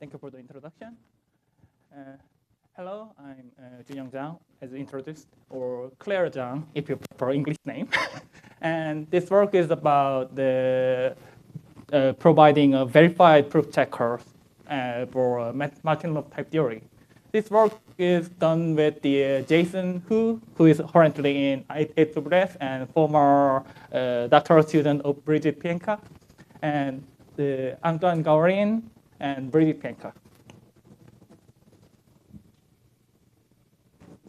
Thank you for the introduction. Hello, I'm Junyoung, as introduced, or Claire Jang, if you prefer English name. And this work is about the providing a verified proof checker for Martin-Löf type theory. This work is done with the Jason who is currently in AWS and former doctoral student of Brigitte Pientka, and the Antoine Gaulin and Brigitte Pientka.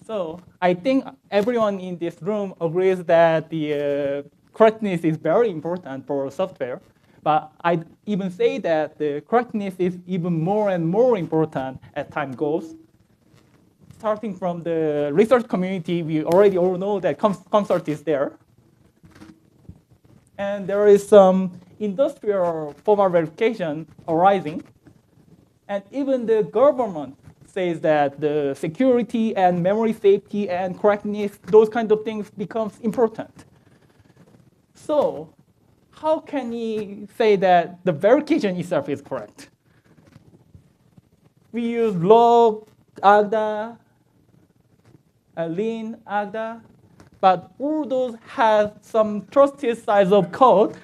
So I think everyone in this room agrees that the correctness is very important for software. But I'd even say that the correctness is even more and more important as time goes. Starting from the research community, we already all know that consult is there. And there is some industrial formal verification arising. And even the government says that the security and memory safety and correctness, those kind of things becomes important. So how can we say that the verification itself is correct? We use log, agda, len, agda, but all those have some trusted size of code.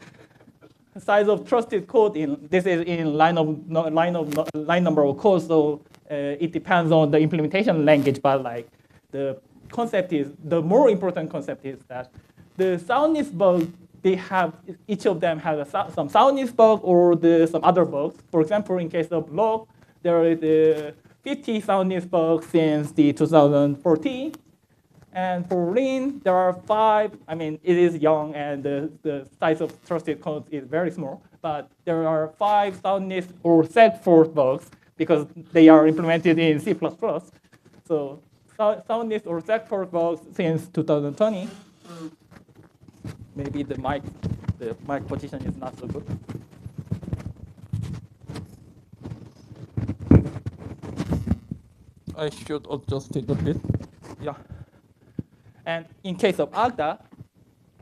Size of trusted code this is in line number of code, so it depends on the implementation language. But like the concept is, the more important concept is that the soundness bug, they have, each of them has some soundness bug or some other bugs. For example, in case of log, there is 50 soundness bugs since the 2014. And for len, there are 5. I mean, it is young, and the size of trusted code is very small. But there are 5 soundness or seg force bugs because they are implemented in C++. So soundness or seg force bugs since 2020. Maybe the mic position is not so good. I should adjust it a bit. Yeah. And in case of agda,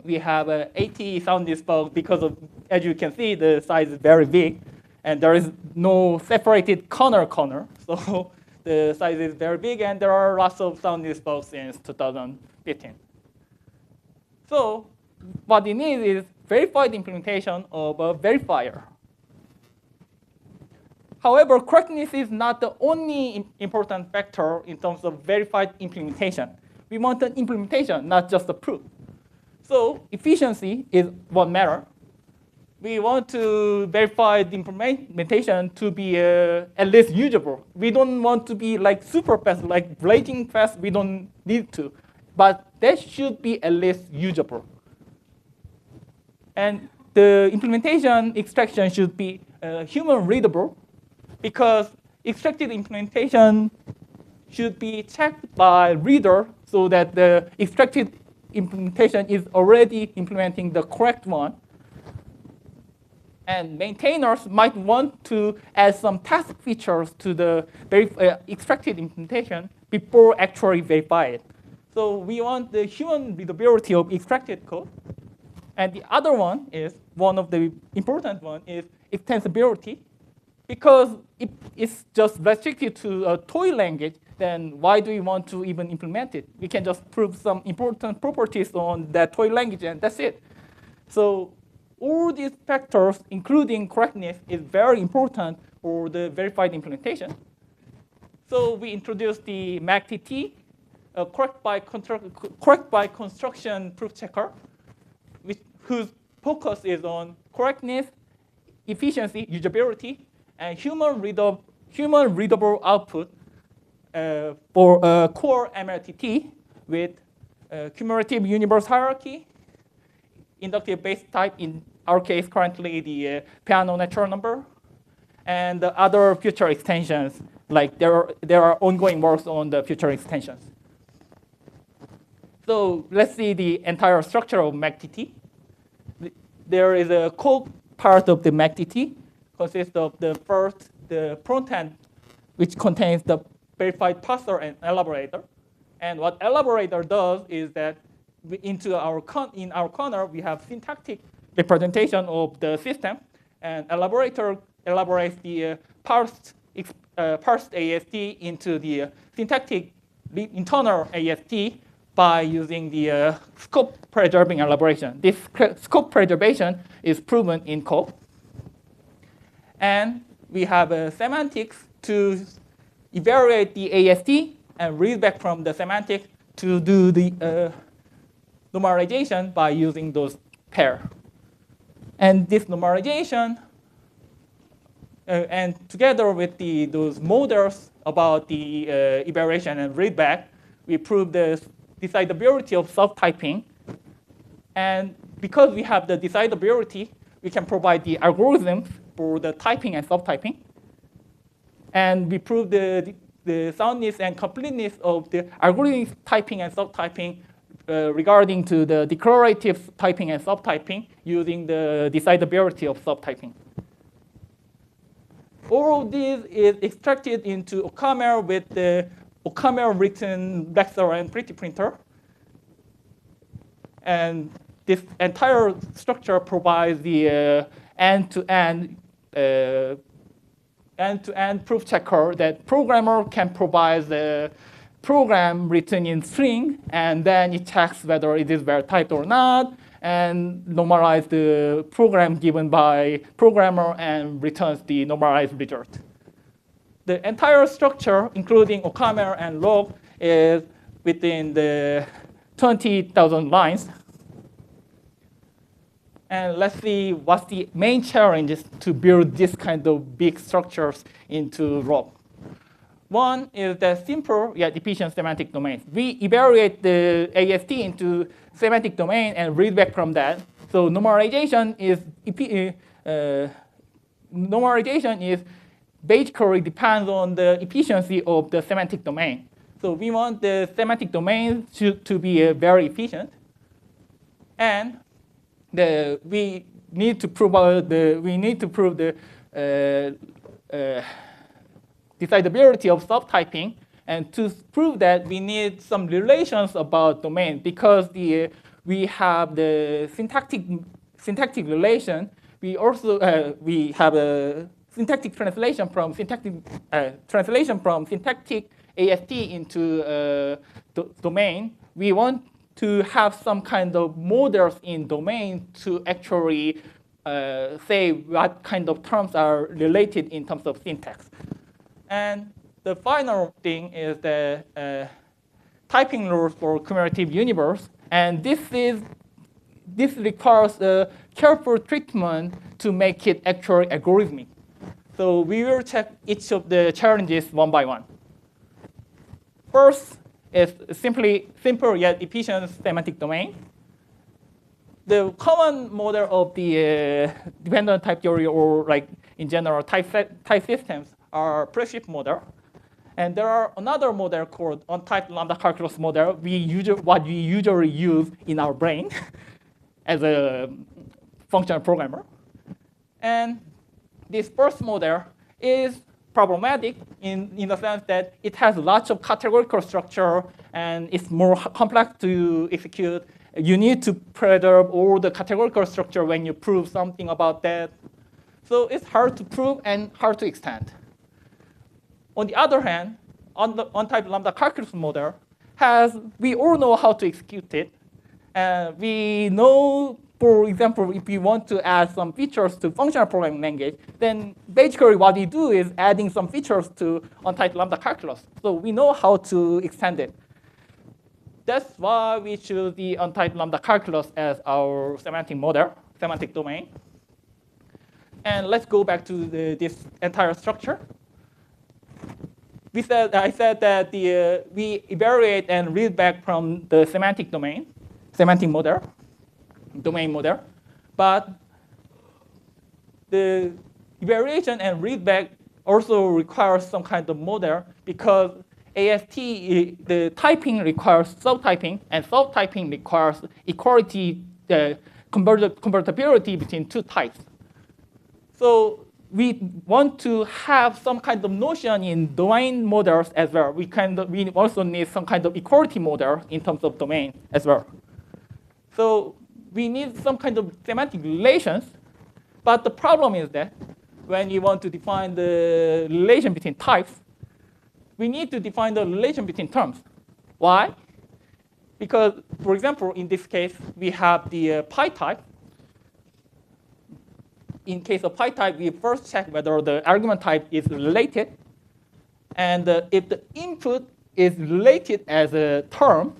we have 80 soundness bug because of, as you can see, the size is very big, and there is no separated corner. So the size is very big, and there are lots of soundness bugs since 2015. So what it needs is verified implementation of a verifier. However, correctness is not the only important factor in terms of verified implementation. We want an implementation, not just a proof. So efficiency is what matters. We want to verify the implementation to be at least usable. We don't want to be like super fast, like blazing fast. We don't need to. But that should be at least usable. And the implementation extraction should be human readable, because extracted implementation should be checked by reader so that the extracted implementation is already implementing the correct one. And maintainers might want to add some task features to the extracted implementation before actually verify it. So we want the human readability of extracted code. And the other one is, one of the important one is extensibility. Because if it's just restricted to a toy language, then why do we want to even implement it? We can just prove some important properties on that toy language, and that's it. So all these factors, including correctness, is very important for the verified implementation. So we introduced the McTT, correct by construction proof checker, whose focus is on correctness, efficiency, usability, and human readable output for a core MLTT with cumulative universe hierarchy, inductive base type, in our case currently the Peano natural number, and the other future extensions, like there are ongoing works on the future extensions. So let's see the entire structure of McTT. There is a core part of the McTT, consists of the front end, which contains the verified parser and elaborator. And what elaborator does is that in our corner, we have syntactic representation of the system, and elaborator elaborates the parsed parsed AST into the syntactic internal AST by using the scope preserving elaboration. This scope preservation is proven in COPE. And we have semantics to evaluate the AST and read back from the semantics to do the normalization by using those pair. And this normalization, and together with those models about the evaluation and readback, we prove the decidability of self-typing. And because we have the decidability, we can provide the algorithms for the typing and self-typing. And we prove the soundness and completeness of the algorithmic typing and self-typing regarding to the declarative typing and self-typing using the decidability of self-typing. All of this is extracted into OCaml with the OCaml written vector and pretty printer. And this entire structure provides the end-to-end proof checker that programmer can provide the program written in string, and then it checks whether it is well typed or not, and normalize the program given by programmer and returns the normalized result. The entire structure, including OCaml and log, is within the 20,000 lines. And let's see what's the main challenges to build this kind of big structures into log. One is the simple yet efficient semantic domains. We evaluate the AST into semantic domain and read back from that. So normalization is basically depends on the efficiency of the semantic domain. So we want the semantic domain to be very efficient, and we need to prove the decidability of self-typing, and to prove that we need some relations about domain because we have the syntactic relation. We also we have a syntactic translation from syntactic AST into domain. We want to have some kind of models in domain to actually say what kind of terms are related in terms of syntax. And the final thing is the typing rules for cumulative universe. And this requires a careful treatment to make it actually algorithmic. So we will check each of the challenges one by one. First is simple yet efficient semantic domain. The common model of the dependent type theory, or like in general type systems, are preshift model. And there are another model called untyped lambda calculus model, what we usually use in our brain as a functional programmer. And this first model is problematic in the sense that it has lots of categorical structure and it's more complex to execute. You need to preserve all the categorical structure when you prove something about that. So it's hard to prove and hard to extend. On the other hand, untyped lambda calculus model we all know how to execute it. We know, for example, if we want to add some features to functional programming language, then basically what we do is adding some features to untyped lambda calculus. So we know how to extend it. That's why we choose the untyped lambda calculus as our semantic model, semantic domain. And let's go back to this entire structure. I said that we evaluate and read back from the semantic domain, semantic model, domain model. But the evaluation and read back also requires some kind of model because AST, the typing requires self-typing, and self-typing requires equality, convertibility between two types. So we want to have some kind of notion in domain models as well. We also need some kind of equality model in terms of domain as well. So we need some kind of semantic relations, but the problem is that when you want to define the relation between types, we need to define the relation between terms. Why? Because, for example, in this case, we have the pi type. In case of pi type, we first check whether the argument type is related. And if the input is related as a term,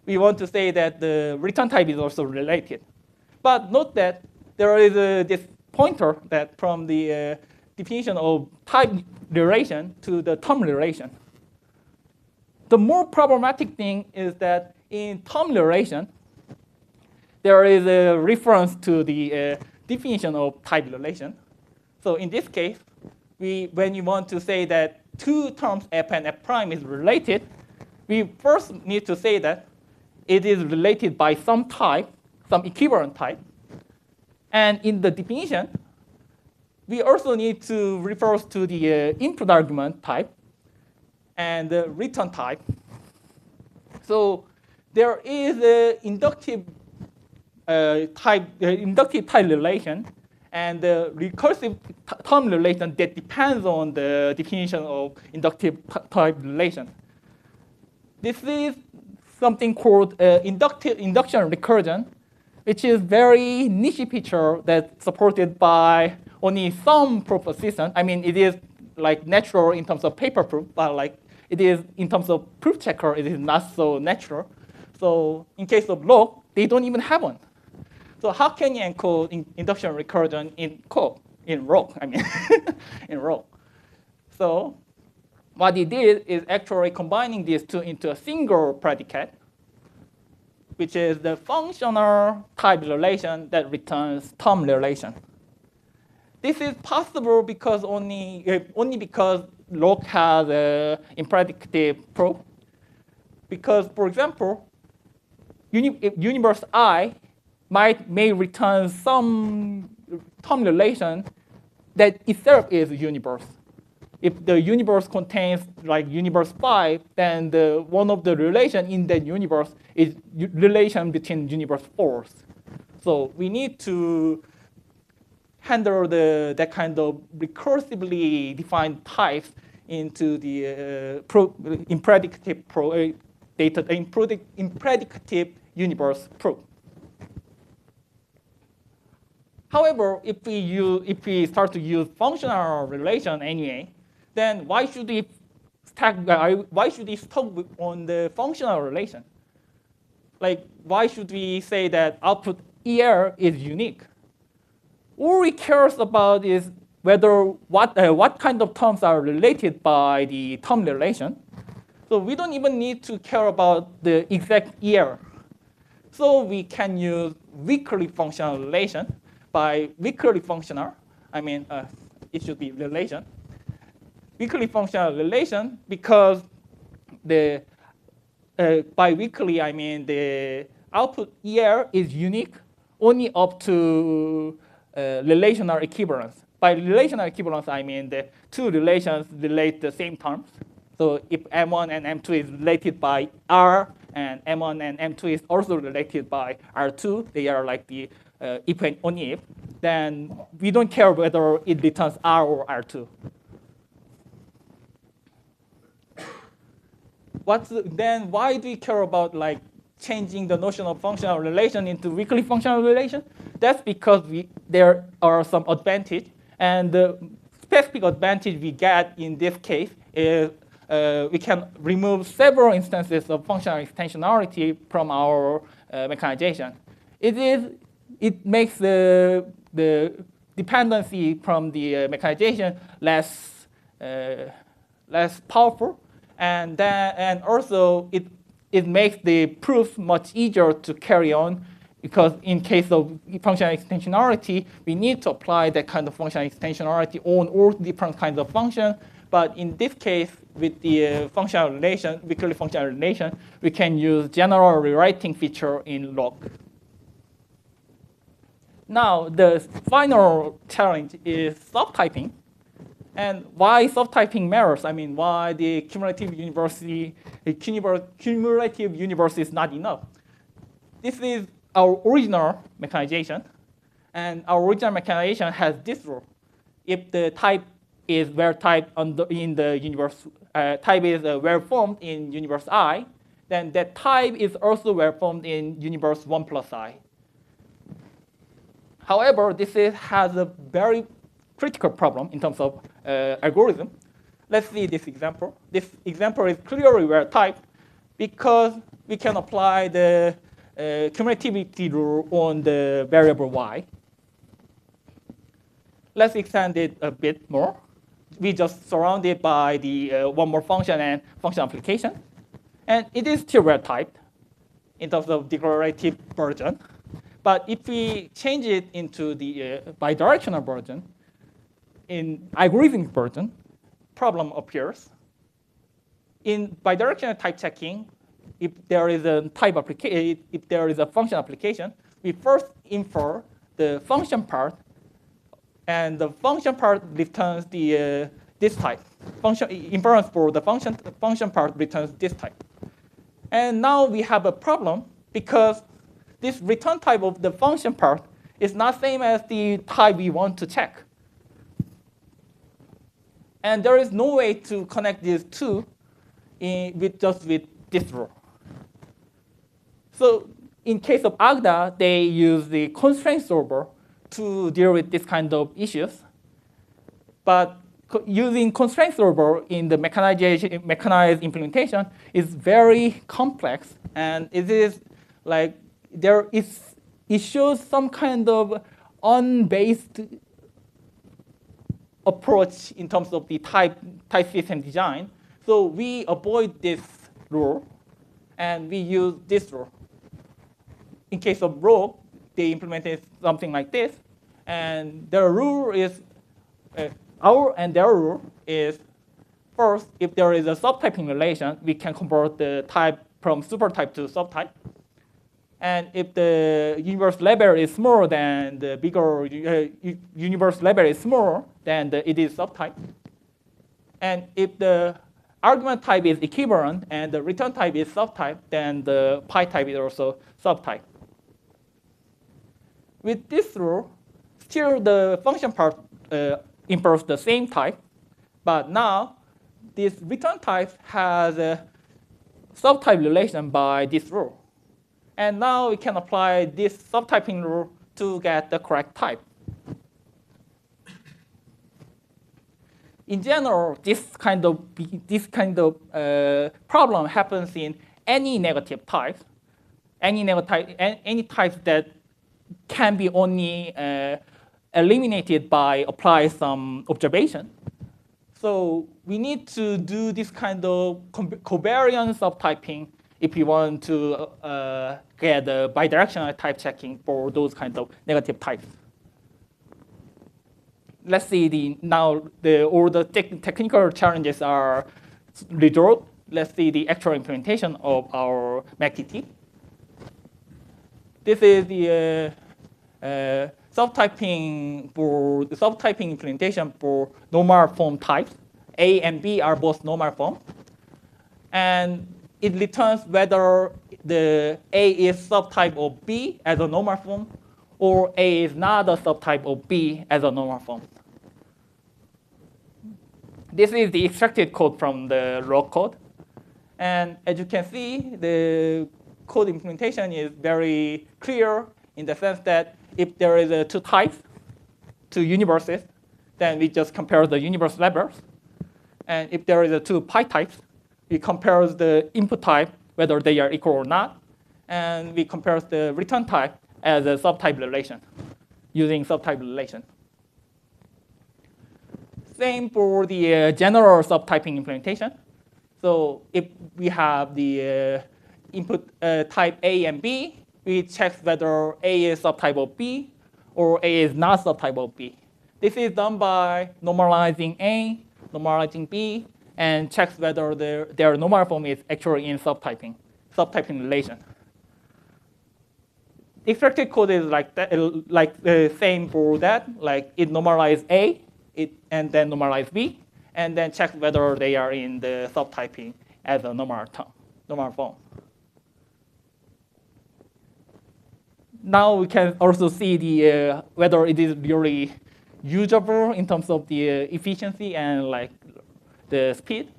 we want to say that the return type is also related. But note that there is this pointer that from the definition of type relation to the term relation. The more problematic thing is that in term relation, there is a reference to the definition of type relation. So in this case, when you want to say that two terms f and f prime is related, we first need to say that it is related by some type, some equivalent type. And in the definition, we also need to refer to the input argument type and the return type. So there is an inductive type relation and the recursive term relation that depends on the definition of inductive type relation. This is something called induction recursion, which is very niche feature that's supported by only some proof assistant. I mean, it is like natural in terms of paper proof, but like it is in terms of proof checker, it is not so natural. So in case of log, they don't even have one. So how can you encode induction recursion in code, in log? I mean, in log. So what he did is actually combining these two into a single predicate, which is the functional type relation that returns term relation. This is possible because only because log has an impredicative proof. Because, for example, universe I may return some term relation that itself is a universe. If the universe contains like universe 5, then one of the relation in that universe is relation between universe 4s. So we need to handle that kind of recursively defined types into the impredicative universe proof. However, if we start to use functional relation anyway, then why should we stop on the functional relation? Like, why should we say that output ER is unique? All we care about is whether what kind of terms are related by the term relation. So we don't even need to care about the exact ER. So we can use weakly functional relation. By weakly functional, I mean it should be relation. Weakly functional relation because by weakly I mean the output ER is unique only up to relational equivalence. By relational equivalence, I mean the two relations relate the same terms. So if M1 and M2 is related by R, and M1 and M2 is also related by R2, they are like the if and only if, then we don't care whether it returns R or R2. Then why do we care about like changing the notion of functional relation into weakly functional relation? That's because there are some advantage, and the specific advantage we get in this case is we can remove several instances of functional extensionality from our mechanization. It makes the dependency from the mechanization less powerful, and also it makes the proof much easier to carry on, because in case of functional extensionality, we need to apply that kind of functional extensionality on all different kinds of functions. But in this case, with the functional relation, weakly functional relation, we can use general rewriting feature in log. Now, the final challenge is subtyping. And why subtyping matters? I mean, why the cumulative universe is not enough. This is our original mechanization. And our original mechanization has this rule. if the type is where type in the universe, type is where formed in universe I, then that type is also where formed in universe 1 plus I. However, this has a very critical problem in terms of algorithm. Let's see this example. This example is clearly where type because we can apply the cumulativity rule on the variable y. Let's extend it a bit more. We just surround it by the one more function and function application. And it is still well typed in terms of declarative version. But if we change it into the bidirectional version, in algorithmic version, problem appears. In bidirectional type checking, if there is a type application, if there is a function application, we first infer the function part, and the function part returns the this type. Function inference for the function part returns this type. And now we have a problem because this return type of the function part is not same as the type we want to check. And there is no way to connect these two with this rule. So in case of Agda, they use the constraint solver to deal with this kind of issues. But using constraint solver in the mechanized implementation is very complex, and it is like it shows some kind of unbased approach in terms of the type system design. So we avoid this rule, and we use this rule. In case of rogue, they implemented something like this, and their rule is our and their rule is first, if there is a subtyping relation, we can convert the type from supertype to subtype. And if the universe level is smaller than the bigger universe level is smaller, then it is subtype. And if the argument type is equivalent and the return type is subtype, then the pi type is also subtype. With this rule, still the function part infers the same type, but now this return type has a subtype relation by this rule. And now we can apply this subtyping rule to get the correct type. In general, this kind of problem happens in any negative types, any types that can be only eliminated by applying some observation. So we need to do this kind of covariance subtyping if we want to get a bidirectional type checking for those kinds of negative types. Let's see all the technical challenges are resolved. Let's see the actual implementation of our McTT. This is the subtyping implementation for normal form types. A and B are both normal form. And it returns whether the A is subtype of B as a normal form, or A is not a subtype of B as a normal form. This is the extracted code from the raw code. And as you can see, the code implementation is very clear in the sense that if there is two types, two universes, then we just compare the universe levels. And if there is two pi types, we compare the input type, whether they are equal or not. And we compare the return type as a subtype relation, using subtype relation. Same for the general subtyping implementation. So if we have the input type A and B, we check whether A is subtype of B or A is not subtype of B. This is done by normalizing A, normalizing B, and checks whether their normal form is actually in subtyping relation. Extracted code is like that, like the same for that. Like it normalizes A, and then normalize B, and then check whether they are in the subtyping as a normal form. Now we can also see the whether it is really usable in terms of the efficiency and like the speed.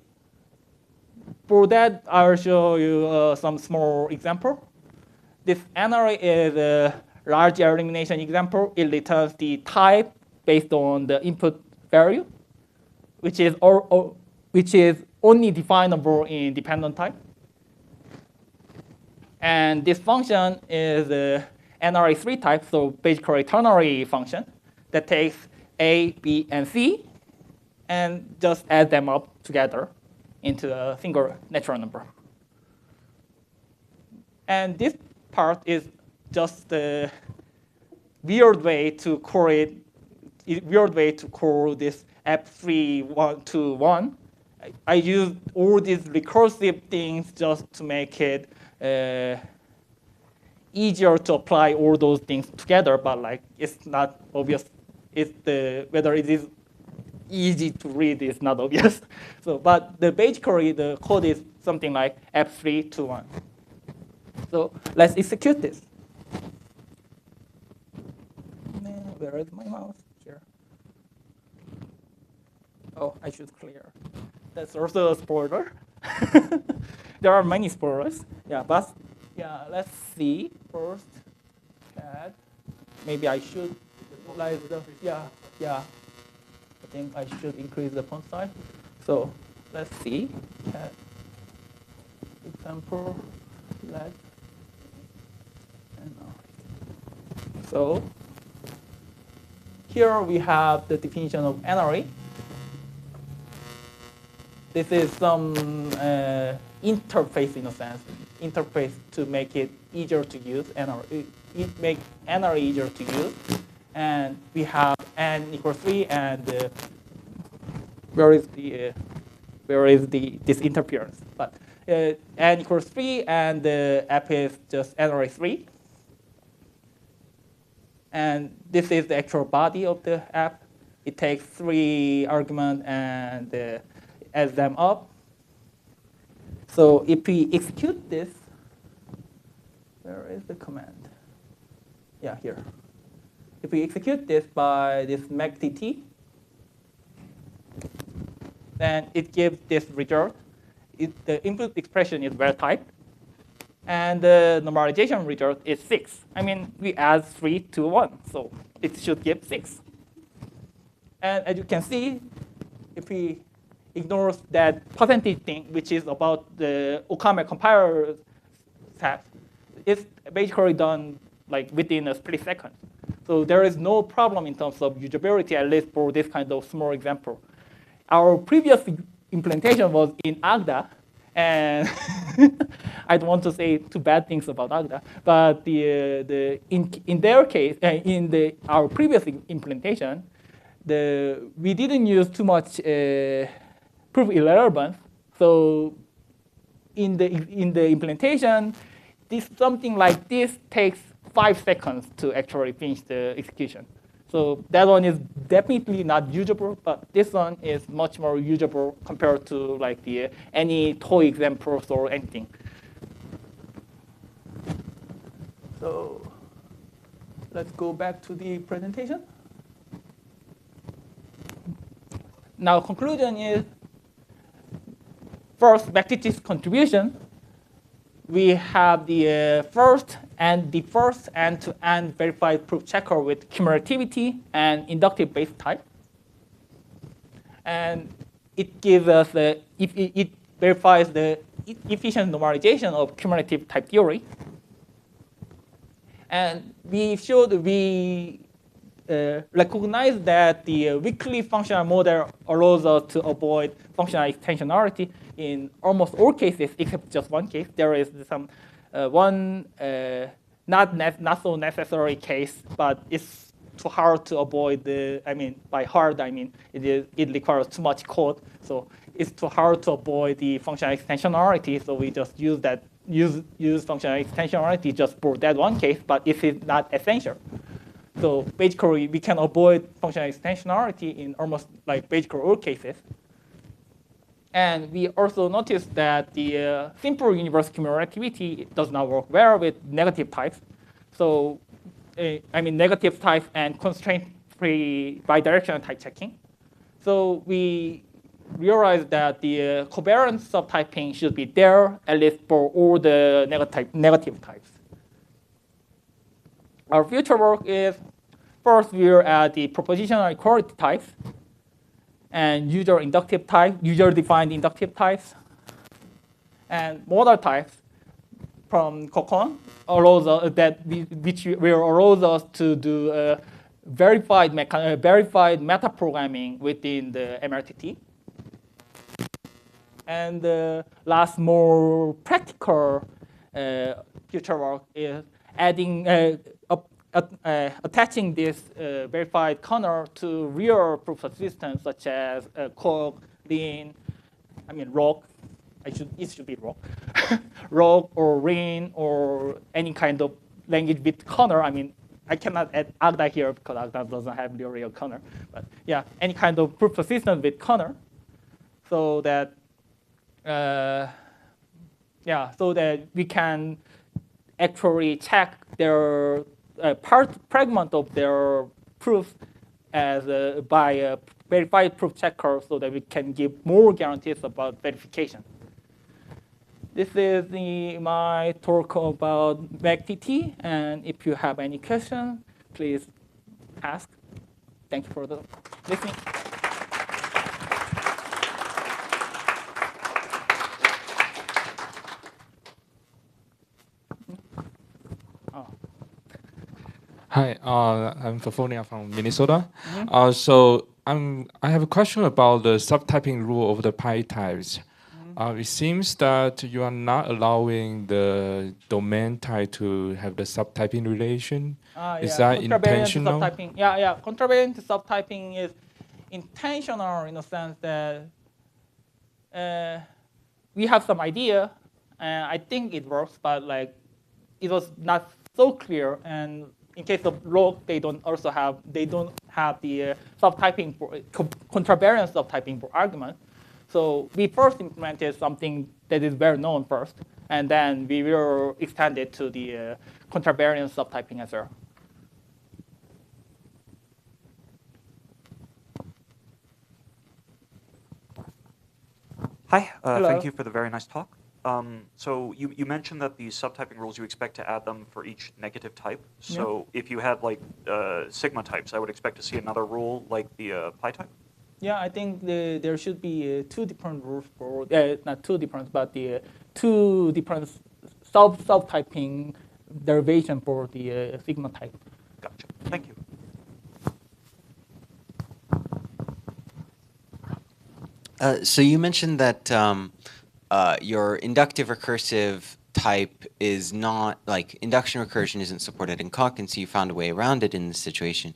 For that, I'll show you some small example. This NRA is a large elimination example. It returns the type based on the input value, which is only definable in dependent type. And this function is NRA3 type, so basically a ternary function that takes A, B, and C and just add them up together into a single natural number. And this part is just a weird way to call it, this F3 1 I used all these recursive things just to make it easier to apply all those things together, but like it's not obvious. Whether it is easy to read is not obvious. So, but basically the code is something like F3 1. So let's execute this. Where is my mouse? Here. Oh, I should clear. That's also a spoiler. There are many spoilers. Yeah, but yeah, let's see first. Cat. Maybe I should like yeah. I think I should increase the font size. So let's see. Cat. Example. Let. So here we have the definition of NRA. This is some interface in a sense, interface to make it easier to use, make NRA easier to use. And we have n equals 3, and where is this interference? But n equals 3, and the app is just NRA 3. And this is the actual body of the app. It takes 3 arguments and adds them up. So if we execute this, where is the command? Yeah, here. If we execute this by this McTT, then it gives this result. The input expression is well typed. And the normalization result is 6. I mean, we add 3 to 1, so it should give 6. And as you can see, if we ignore that percentage thing, which is about the OCaml compiler step, it's basically done like within a split second. So there is no problem in terms of usability, at least for this kind of small example. Our previous implementation was in Agda. And I don't want to say too bad things about Agda, but in their case, our previous implementation, we didn't use too much proof irrelevance. So in the implementation, something like this takes 5 seconds to actually finish the execution. So that one is definitely not usable, but this one is much more usable compared to like any toy examples or anything. So let's go back to the presentation. Now conclusion is, first, McTT's contribution. We have the first end-to-end verified proof checker with cumulativity and inductive base type. And it gives us it verifies the efficient normalization of cumulative type theory. And we recognize that the weakly functional model allows us to avoid functional extensionality in almost all cases, except just one case. There is some one not so necessary case, but it's too hard to avoid by hard I mean it requires too much code, so it's too hard to avoid the functional extensionality. So we just use functional extensionality just for that one case, but it is not essential. So basically, we can avoid functional extensionality in almost like basically all cases. And we also noticed that the simple universe cumulativity does not work well with negative types. So negative types and constraint bidirectional type checking. So we realized that the covariance subtyping should be there, at least for all the negative types. Our future work is, first we're at the propositional equality types and user-defined inductive types, and modal types from Gaulin allows us which will allows us to do verified meta-programming within the MLTT. And the last, more practical future work is adding, attaching this verified kernel to real proof of systems such as Gaulin, ROC. It should be ROC, ROC or RIN or any kind of language with kernel. I cannot add Agda here because Agda doesn't have the real kernel. But yeah, any kind of proof of system with kernel, so that so that we can actually check their fragment of their proof as by a verified proof checker, so that we can give more guarantees about verification. This is my talk about McTT, and if you have any questions, please ask. Thank you for listening. Hi, I'm Fafonia from Minnesota. So I have a question about the subtyping rule of the pi types. It seems that you are not allowing the domain type to have the subtyping relation. Is that intentional? Contravariant subtyping is intentional in the sense that we have some idea, and I think it works, but it was not so clear. And in case of log, they don't have the subtyping for contravariant subtyping for argument. So we first implemented something that is well known first, and then we will extend it to the contravariant subtyping as well. Hi, thank you for the very nice talk. So you mentioned that the subtyping rules, you expect to add them for each negative type. So if you had sigma types, I would expect to see another rule like the pi type? Yeah, I think there should be two different rules for, not two different, but the two different subtyping derivation for the sigma type. Gotcha. Thank you. So you mentioned that your inductive recursive type is not, induction recursion isn't supported in Coq, and so you found a way around it in this situation.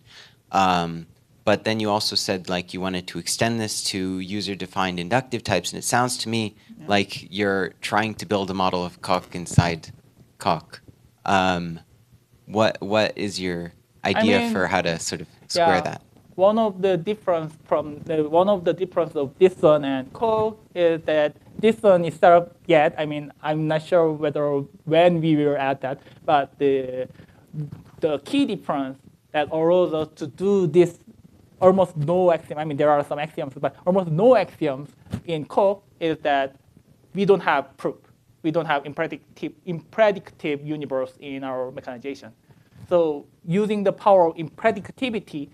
But then you also said you wanted to extend this to user-defined inductive types, and it sounds to me like you're trying to build a model of Coq inside Coq. What is your idea for how to sort of square that? One of the difference of this one and Coq is that this one is set up yet. I'm not sure when we will add that, but the key difference that allows us to do this almost no axiom. There are some axioms, but almost no axioms in Coq is that we don't have proof. We don't have impredicative universe in our mechanization. So using the power of impredicativity,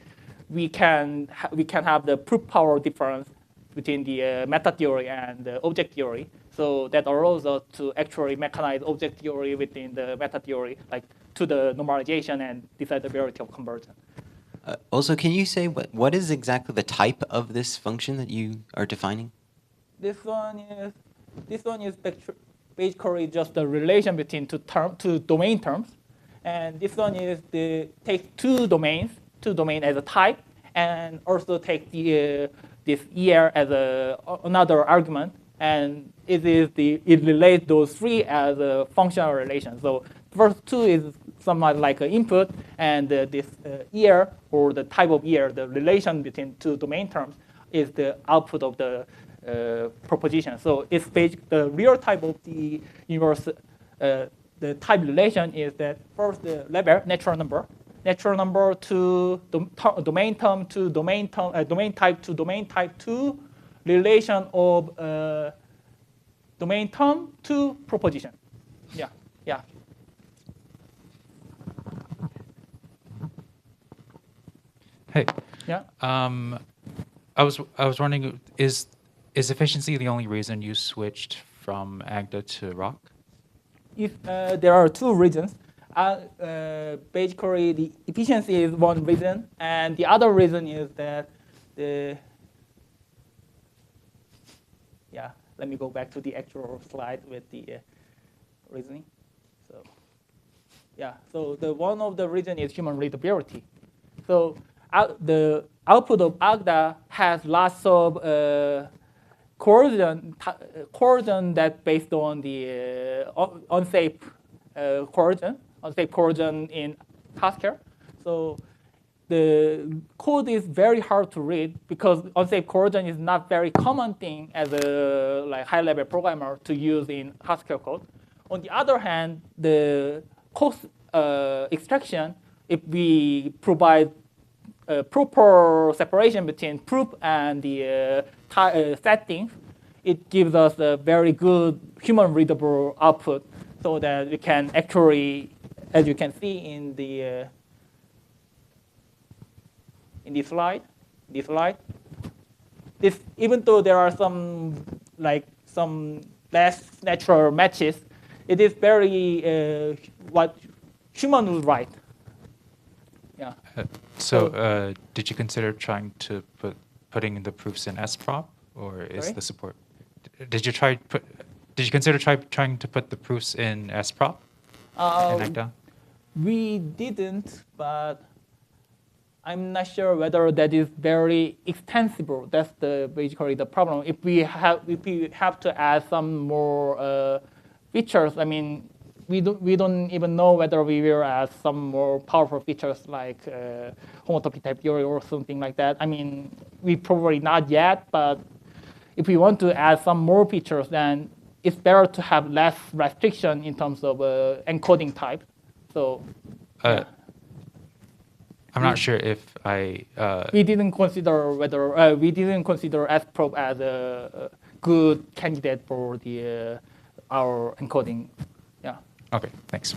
we can have the proof power difference between the meta theory and the object theory. So that allows us to actually mechanize object theory within the meta theory, to the normalization and decidability of conversion. Also, can you say what is exactly the type of this function that you are defining? This one is basically just the relation between two domain terms, and this one is take two domains as a type, and also take this ER as another argument, and it relates those three as a functional relation. So first two is somewhat like an input, and this ER, or the type of ER, the relation between two domain terms, is the output of the proposition. So it's the real type of the universe. The type relation is that first the level, natural number, natural number to domain term to domain term, domain type to domain type to relation of domain term to proposition. Yeah, yeah. Hey. Yeah. I was wondering, is efficiency the only reason you switched from Agda to Rock? If there are two reasons. Basically, the efficiency is one reason, and the other reason is that let me go back to the actual slide with the reasoning. So, so the one of the reason is human readability. So the output of Agda has lots of coercion that based on the unsafe coercion in Haskell. So the code is very hard to read because unsafe coercion is not very common thing as a high-level programmer to use in Haskell code. On the other hand, the cost extraction, if we provide proper separation between proof and the settings, it gives us a very good human readable output so that we can actually, as you can see in the in this slide, this, even though there are some less natural matches, it is very what human would write. Yeah. So did you consider trying to putting the proofs in SPROP, or is the support? Did you consider trying to put the proofs in SPROP? In Agda? We didn't, but I'm not sure whether that is very extensible. That's basically the problem. If we have to add some more features, I mean, we don't even know whether we will add some more powerful features like homotopy type theory or something like that. I mean, we probably not yet, but if we want to add some more features, then it's better to have less restriction in terms of encoding type. So. I'm not sure if I. We didn't consider whether we didn't consider SPROP as a good candidate for the our encoding. Yeah. Okay. Thanks.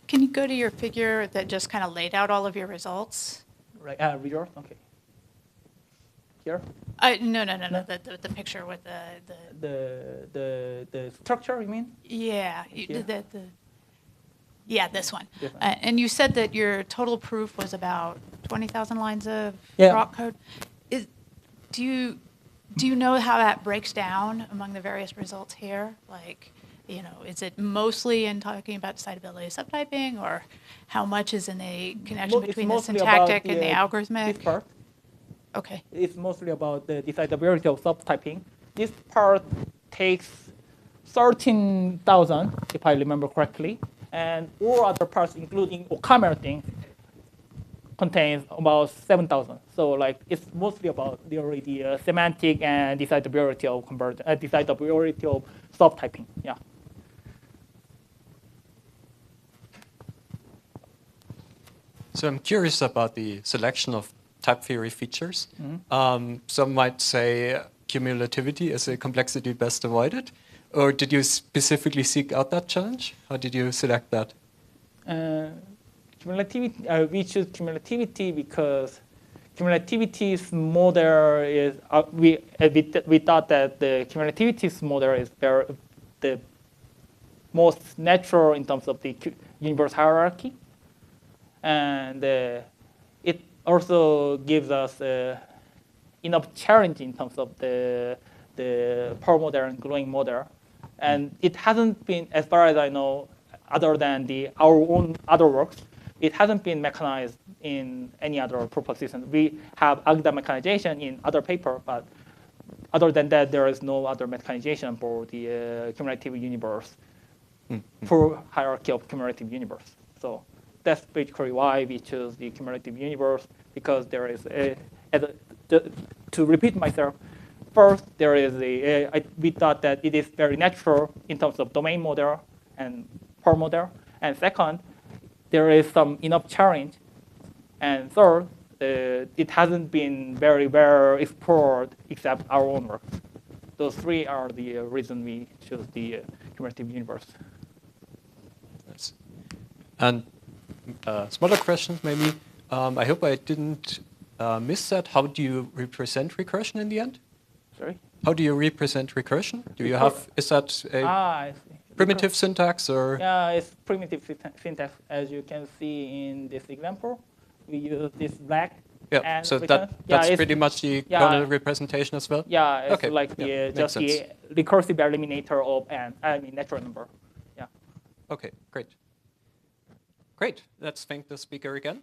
Can you go to your figure that just kind of laid out all of your results? Right. Results. Okay. Here. No. The picture with the structure, you mean? Yeah. This one. This one. And you said that your total proof was about 20,000 lines of rock code. Do you know how that breaks down among the various results here? Like, is it mostly in talking about decidability subtyping, or how much is in the connection between the syntactic and the algorithmic? This part. Okay. It's mostly about the decidability of subtyping. This part takes 13,000, if I remember correctly, and all other parts, including OCaml thing, contains about 7,000. So it's mostly about the semantic and decidability of decidability of subtyping. Yeah. So I'm curious about the selection of type theory features. Some might say cumulativity is a complexity best avoided. Or did you specifically seek out that challenge? How did you select that? Cumulativity, we choose cumulativity because cumulativity's model is, we thought that the cumulativity's model is the most natural in terms of the universe hierarchy. And it also gives us enough challenge in terms of the power model and growing model. And it hasn't been, as far as I know, other than our own other works, it hasn't been mechanized in any other proposition. We have Agda mechanization in other paper, but other than that, there is no other mechanization for the cumulative universe, for hierarchy of cumulative universe. So that's basically why we choose the cumulative universe, because there is to repeat myself, first, there is we thought that it is very natural in terms of domain model and per model. And second, there is some enough challenge. And third, it hasn't been very well explored except our own work. Those three are the reason we chose the cumulative universe. Nice. And smaller questions, maybe. I hope I didn't miss that. How do you represent recursion in the end? Sorry? How do you represent recursion? Do you have, is that a primitive syntax or? Yeah, it's primitive syntax. As you can see in this example, we use this black. Yeah, and so that's pretty much the kernel representation as well? Yeah, it's okay. like just the recursive eliminator of natural number. Yeah. Okay, great. Great. Let's thank the speaker again.